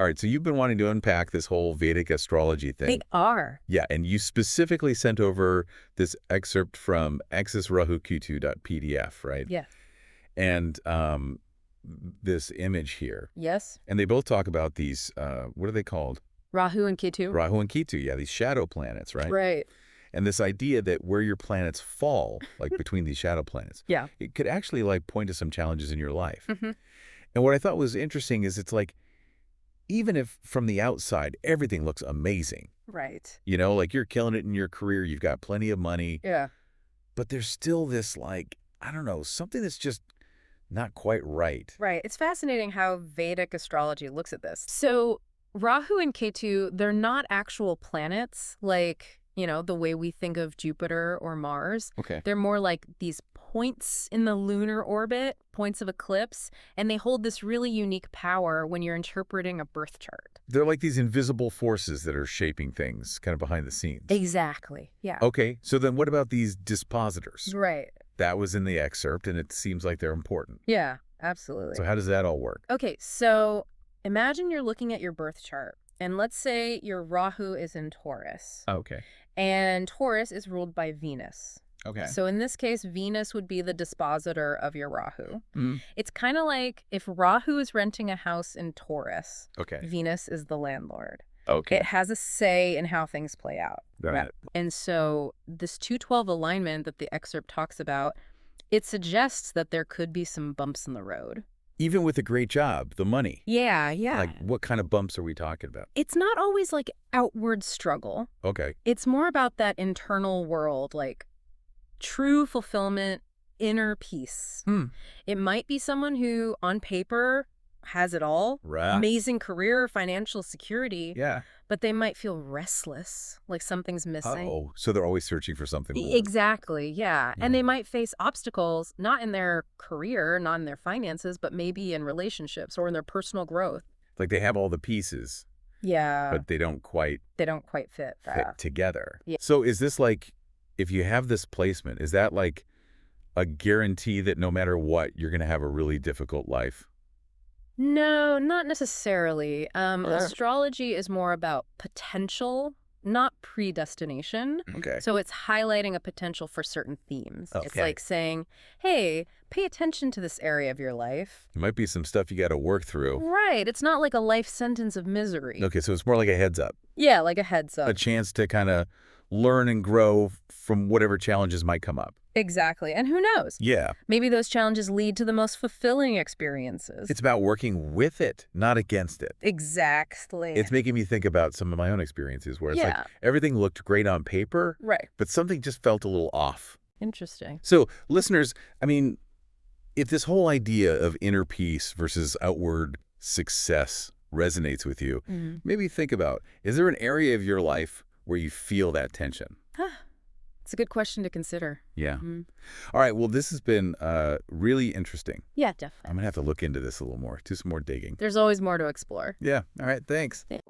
All right, so you've been wanting to unpack this whole Vedic astrology thing. They are. Yeah, and you specifically sent over this excerpt from axis-rahu-ketu.pdf, right? Yes. And this image here. Yes. And they both talk about these, what are they called? Rahu and Ketu. Rahu and Ketu, yeah, these shadow planets, right? Right. And this idea that where your planets fall, like between these shadow planets, Yeah. it could actually like point to some challenges in your life. Mm-hmm. And what I thought was interesting is it's like, even if from the outside, everything looks amazing, Right. you know, like you're killing it in your career, you've got plenty of money, Yeah. but there's still this like, I don't know, something that's just not quite right. Right. It's fascinating how Vedic astrology looks at this. So Rahu and Ketu, they're not actual planets like, the way we think of Jupiter or Mars. Okay. They're more like these points in the lunar orbit, points of eclipse, and they hold this really unique power when you're interpreting a birth chart. They're like these invisible forces that are shaping things kind of behind the scenes. Exactly. Yeah. Okay, so then what about these dispositors? Right. That was in the excerpt, and it seems like they're important. Yeah, absolutely. So how does that all work? Okay, so imagine you're looking at your birth chart, and let's say your Rahu is in Taurus. Okay. And Taurus is ruled by Venus. Okay. So in this case, Venus would be the dispositor of your Rahu. Mm. It's kind of like if Rahu is renting a house in Taurus, Okay. Venus is the landlord. Okay. It has a say in how things play out. Got it. And so this 212 alignment that the excerpt talks about, it suggests that there could be some bumps in the road. Even with a great job, the money. Yeah. Like, what kind of bumps are we talking about? It's not always like outward struggle. Okay. It's more about that internal world, like true fulfillment, inner peace. It might be someone who, on paper, has it all. Right. Amazing career, financial security. Yeah. But they might feel restless, like something's missing. Uh-oh. So they're always searching for something more. Exactly, yeah. And they might face obstacles, not in their career, not in their finances, but maybe in relationships or in their personal growth. Like they have all the pieces, Yeah. but they don't quite fit. fit together. Yeah. So is this like, if you have this placement, is that like a guarantee that no matter what, you're going to have a really difficult life? No, not necessarily. Astrology is more about potential, not predestination. Okay. So it's highlighting a potential for certain themes. It's Okay. like saying, hey, pay attention to this area of your life. There might be some stuff you got to work through. Right. It's not like a life sentence of misery. Okay, so it's more like a heads up. Yeah, like a heads up. A chance to kind of learn and grow from whatever challenges might come up. Exactly. And who knows? Yeah. Maybe those challenges lead to the most fulfilling experiences. It's about working with it, not against it. Exactly. It's making me think about some of my own experiences where it's like Yeah. everything looked great on paper, Right. but something just felt a little off. Interesting. So listeners, I mean, if this whole idea of inner peace versus outward success resonates with you, maybe think about, is there an area of your life where you feel that tension? It's a good question to consider. Yeah. All right. Well, this has been really interesting. Yeah, I'm definitely. going to have to look into this a little more, do some more digging. There's always more to explore. Yeah. All right. Thanks.